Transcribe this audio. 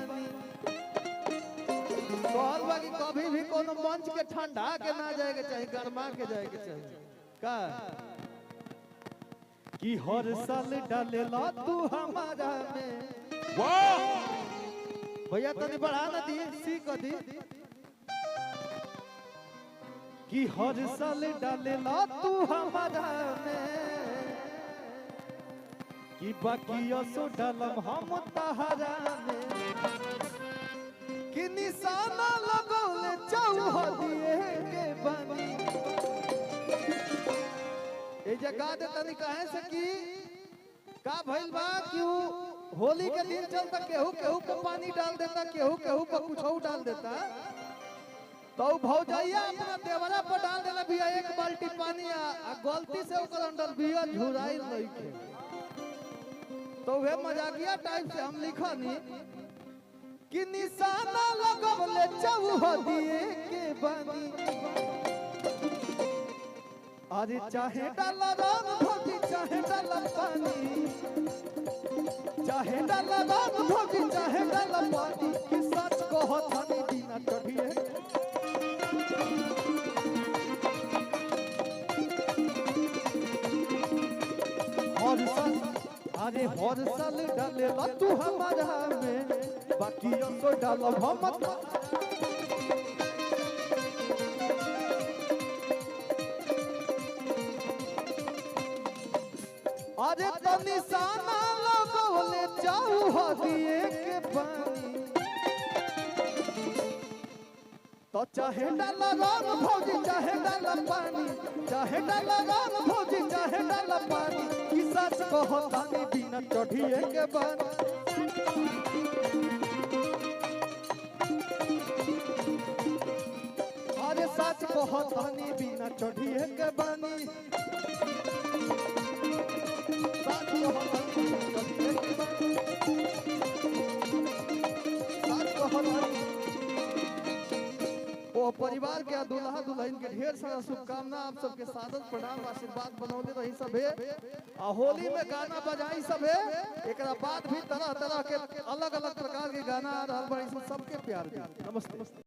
बानी। कहल बा कि कभी भी कोनो मंच के ठंडा के ना जाए के चाहिए, गरमा के जाए के चाहिए। का कि हर साल डालेला तू हमारा में। वाह भैया तनी बढ़ा ना दी, सी को दी। कि हर साल डालेला तू हमारा में, कि बाकी सो डालम हम तहरा में। कि निशाना लगौले चौहदिए के बनी। ए जगह दे तनी कहे से कि का भइल बा कि होली के दिन चलता केहू केहू पे पानी डाल देता, केहू केहू पे कुछ डाल देता। तो भौजैया अपना देवरा पर डाल देला भैया एक बाल्टी पानी आ गलती से ओकर अंदर बिया झुराई लइके। तो वे मजाकिया टाइप से हम लिखनी कि निशाना लगवले चौहदिए के बनी। अरे चाहे डाला रंग भोगी चाहे डाला पानी, चाहे डाला रंग भोगी चाहे डाला पानी। कि सच कहत हनी बिना चढ़िए। हर साल अरे हर साल डालेला तू हमारा में, बाकी तो डालब हम। अरे तो निशाना लगौले चौहदिए के बनी। तो चाहे डाला रंग भौजी चाहे डाला पानी, चाहे डाला रंग भौजी चाहे डाला पानी। कि सच कहतानी बिना चढ़िए के बनी। अरे सच कहतानी बिना चढ़िए के बनी। वो परिवार के दुल्हा दुल्हन के ढेर सारा शुभकामना। आप सबके सादर प्रणाम आशीर्वाद बनौले रही सबे। होली में गाना बजाई सबे। एक बाद भी तरह तरह के अलग अलग प्रकार के गाना आ रहा बड़ी सबके प्यार दी। नमस्ते।